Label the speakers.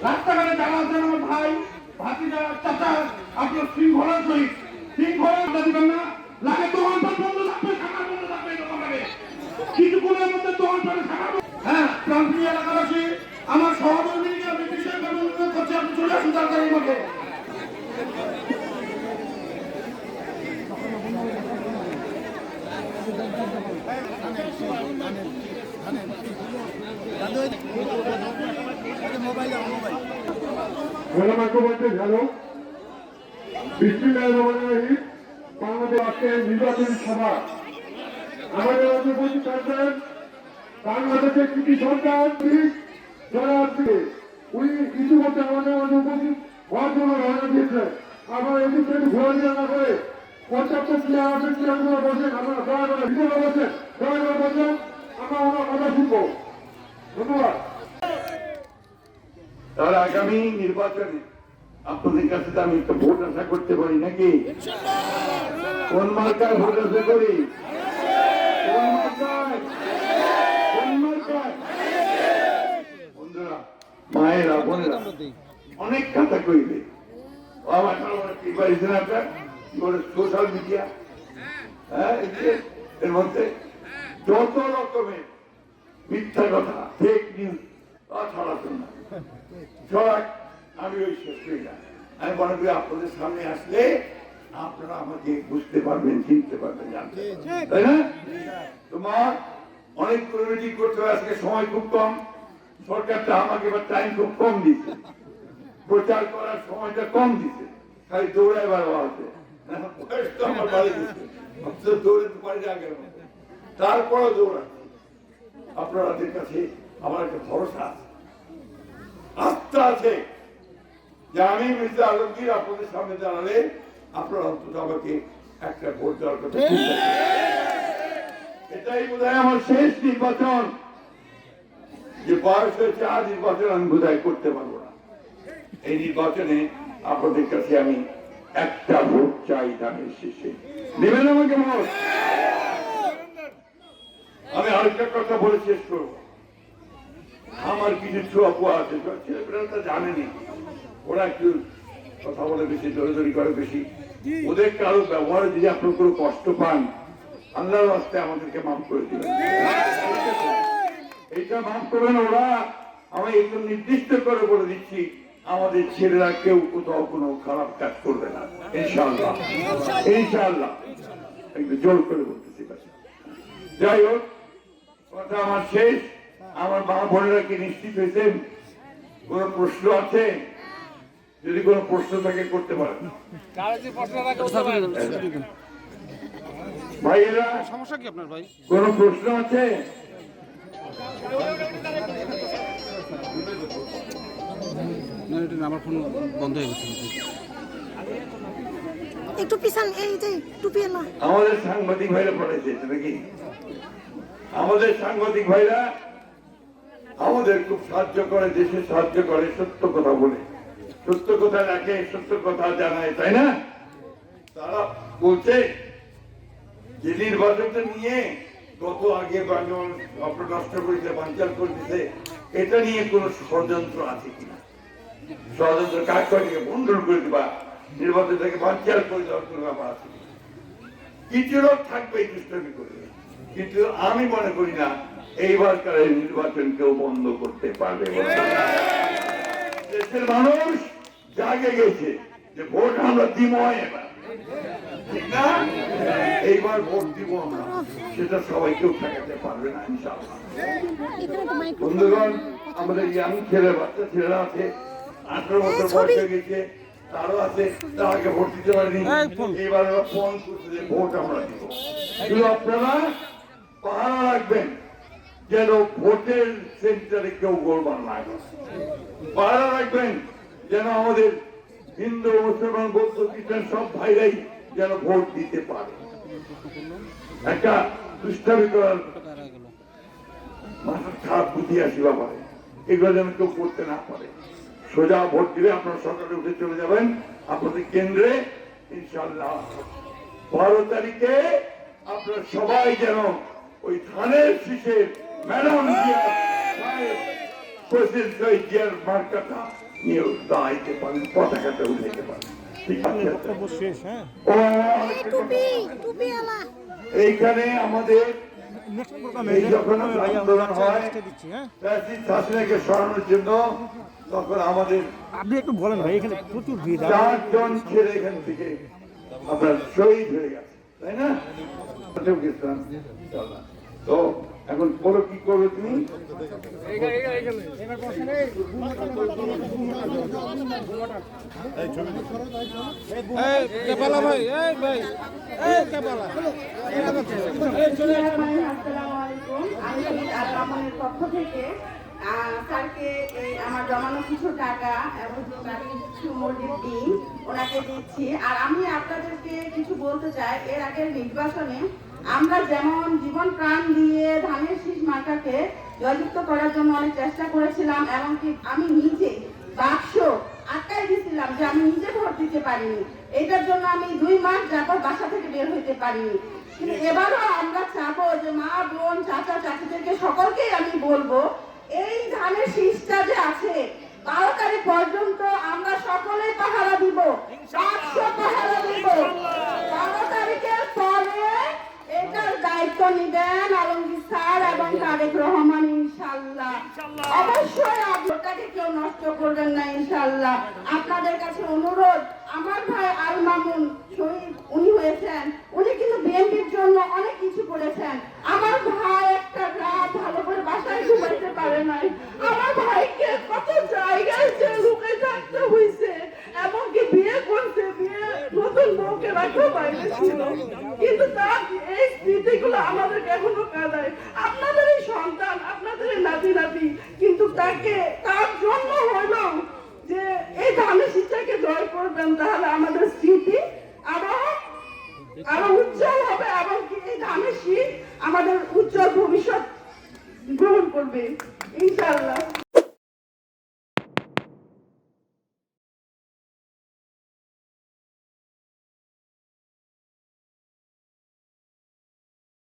Speaker 1: রাস্তাঘাটে যারা আছেন আমার ভাই ভাতিজা চাচা, আপনার শৃঙ্খলার সহিত শৃঙ্খলা দিবেন না। লাগে দোকানপাট বন্ধ থাকবে, খাবার বন্ধ থাকবে, দোকান লাগে কিছুক্ষণের মধ্যে দোকানপাটে খাবার। হ্যাঁ, প্রান্তীয় এলাকাবাসী আমার সহকর্মীকে আমি বিশেষভাবে অনুরোধ করছি, আপনি চলে আসুন তাড়াতাড়ির মধ্যে।
Speaker 2: বাংলাদেশ আজকে নির্বাচনী সভা আমাদের উপস্থিত থাকবেন বাংলাদেশের কৃষি সরকার যারা আছে উনি ইতিমধ্যে আমাদের মাঝে উপস্থিত হওয়ার জন্য রওনা দিয়েছে। আবার এদিক থেকে ঘোরাঘুরি না করে পর্যাপ্ত চেয়ার আছে, চেয়ারগুলো বসেন, আপনারা দয়া করে ভিতরে বসেন, দয়া করে বসেন, আমরা ওনার কথা শুনবো। ধন্যবাদ।
Speaker 1: তার আগামী নির্বাচনে আপনাদের কাছে তো আমি একটা ভোট আশা করতে পারি নাকি? কোন মার্কার ভোট আশা করি? বন্ধুরা, মায়েরা, বোনেরা, অনেক কথা কইবে। আমার কি পাইছেন আপনার সোশ্যাল মিডিয়া, হ্যাঁ, এর মধ্যে যত রকমের মিথ্যা কথা, ফেক নিউজ ছড়াচ্ছেন না, ছড়াক আমি ওই শেষ করি না। আমি মনে করি আপনাদের সামনে আসলে আপনারা আমাকে বুঝতে পারবেন, চিনতে পারবেন, জানতে পারবেন, তাই না? তোমার অনেক মিটিং করতে হবে, আজকে সময় খুব কম, সরকারটা আমাকে এবার টাইম খুব কম দিচ্ছে, প্রচার করার সময়টা কম দিচ্ছে, খালি দৌড়াইবার আছে, বয়স তো আমার বাড়ি দিচ্ছে, দৌড়ে তো পারি না আগের মতো, তারপরেও দৌড়াচ্ছি। আপনাদের কাছে আমার একটা ভরসা আছে, আস্থা আছে যে আমি মির্জা আলমগীর আপনাদের সামনে দাঁড়ালে আপনারা অন্তত আমাকে একটা ভোট দেওয়ার কথা। এটাই বোধহয় আমার শেষ নির্বাচন, যে বয়স হয়েছে আর নির্বাচন আমি বোধহয় করতে পারবো না। এই নির্বাচনে আপনাদের কাছে আমি একটা ভোট চাই, ধানের শেষে দেবেন আমাকে ভোট। আমি আরেকটা কথা বলে শেষ করবো। আমার কিছু ছোঁয়া পোয়া আছে, ছেলেপেলেরা তো জানেনি, ওরা একটু কথা বলে বেশি, দৌড়াদৌড়ি করে বেশি, ওদের কারো ব্যবহারে যদি আপনার কোনো কষ্ট পান, আল্লাহর রাস্তায় আমাদেরকে মাফ করে দিবেন, এইটা মাফ করবেন। ওরা আমি একদম নির্দিষ্ট করে বলে দিচ্ছি, আমাদের ছেলেরা কেউ কোথাও কোনো খারাপ কাজ করবে না, ইনশাআল্লাহ, ইনশাআল্লাহ, একটু জোর করে বলতেছি। যাই হোক, কথা আমার শেষ। আমার মা বোনেরা কি নিশ্চিত হয়েছেন? কোন প্রশ্ন আছে? যদি কোন প্রশ্ন থাকে করতে পারেন ভাইয়েরা। সমস্যা কি আপনার ভাই? কোন প্রশ্ন আছে?
Speaker 3: আমার ফোন বন্ধ হয়ে গেছে।
Speaker 4: একটু পিছন, এই যে টুপি না।
Speaker 1: আমাদের সাংবাদিক ভাইরা পড়াইছে নাকি? আমাদের সাংবাদিক ভাইরা আমাদের খুব সাহায্য করে, দেশে সাহায্য করে, সত্য কথা বলে, সত্য কথা রাখে, সত্য কথা জানায়, তাই না? তারা বলছে যে নির্বাচনটা নিয়ে গত আগে বাঙাল আপনার নষ্ট করেছে, বাঞ্চাল করে দিতে, এটা নিয়ে কোন ষড়যন্ত্র আছে কিনা, ষড়যন্ত্র কাজ করে বন্ধন করে দিবা, নির্বাচনটাকে বাঞ্চাল করে দেওয়ার কোন ব্যাপার আছে কিনা, কিছু লোক থাকবে দুষ্টমি করবে, কিন্তু আমি মনে করি না এইবারকার নির্বাচন কেউ বন্ধ করতে পারবে। দেশের মানুষ জাগে গেছে যে ভোট আমরা দিব, এবার ঠিক না, এইবার ভোট দিব আমরা, সেটা সবাই কেউ ঠেকাতে পারবে না ইনশাআল্লাহ। বন্ধুগণ, আমাদের ইয়াং ছেলে, বাচ্চা ছেলেরা আছে, 18 বছর বয়স হয়ে গেছে, তারও আছে, তাকে ভোট দিতে পারেনি, এইবার ফোন করছে যে ভোট আমরা দিব। শুধু আপনারা পাহারা রাখবেন যেন ভোটের সেন্টারে কেউ গোলমাল না করে, পাহারা রাখবেন যেন আমাদের হিন্দু, মুসলমান, বৌদ্ধ, খ্রিস্টান সব ভাইরাই যেন ভোট দিতে পারে। একটা দুষ্টামি করার মাথা খারাপ বুদ্ধি আসি ব্যাপারে, এগুলো যেন কেউ করতে না পারে। সোজা ভোট দিলে আপনারা সকালে উঠে চলে যাবেন আপনাদের কেন্দ্রে, ইনশাআল্লাহ 12 তারিখে আপনারা সবাই যেন ওই ধানের শীষের ম্যাডাম জিয়ার মার্কাটা নিয়ে দাঁড়াইতে পারেন, পতাকাটা উঠাইতে পারেন। ঠিক আছে? ও,
Speaker 4: এই টুপি টুপি এলা
Speaker 1: এইখানে আমাদের এই যখন আন্দোলন হয় ফ্যাসিস্ট হাসিনাকে সরানোর জন্য, তখন আমাদের
Speaker 3: আপনি একটু বলেন ভাই, এখানে প্রচুর ভিড়।
Speaker 1: 4 জন ছেলে এখান থেকে আপনার শহীদ হয়ে গেছে, তাই না? তো এখন বলো কি করবে তুমি?
Speaker 5: আমি পক্ষ থেকে স্যারকে আমার জমানো কিছু টাকা এবং কিছু মুরগির ডিম ওনাকে দিচ্ছি। আর আমি আপনাদেরকে কিছু বলতে চাই, এর আগের নির্বাচনে আমরা যেমন জীবন প্রাণ দিয়ে ধানের শীষ মার্কাকে জয়যুক্ত করার জন্য অনেক চেষ্টা করেছিলাম, এমনকি আমি নিজে বাক্স আটকাই দিয়েছিলাম যে আমি নিজে ভোট দিতে পারিনি। এটার জন্য আমি 2 মাস যাবত বাসা থেকে বের হইতে পারিনি। কিন্তু এবারও আমরা চাবো যে মা বোন চাচা চাচিদেরকে সকলকেই আমি বলবো, এই ধানের শীষটা যে আছে 12 তারিখ পর্যন্ত আমরা সকলেই পাহারা দিব, বাক্স পাহারা দিব। 12 তারিখের পরে এটার দায়িত্ব নিবেন আলমগীর স্যার এবং তারেক রহমান ইনশাআল্লাহ। অবশ্যই আপনাকে কেউ নষ্ট করবেন না ইনশাআল্লাহ। আপনাদের কাছে অনুরোধ, আমার ভাই আল মামুন শহীদ উনি হয়েছেন, উনি কিন্তু বিএনপির জন্য অনেক কিছু করেছেন। আমার ভাই একটা রাত ভালো করে বাসায় ঘুমাইতে পারে নাই, আমার ভাইকে কত জায়গায় যে লুকে থাকতে হয়েছে, এমনকি বিয়ে করতে, বিয়ে নতুন বউকে রাখার বাইরে ছিল, কিন্তু তার এই স্মৃতিগুলো আমাদেরকে এখনো কাঁদায়। আপনাদের এই সন্তান, আপনাদের এই নাতি নাতি, কিন্তু তাকে তার জন্য হলো যে এই ধানের শীষটাকে জয় করবেন, তাহলে আমাদের স্মৃতি আরো উজ্জ্বল হবে এবং এই ধানের শীষ আমাদের উজ্জ্বল ভবিষ্যৎ গ্রহণ করবে ইনশাআল্লাহ।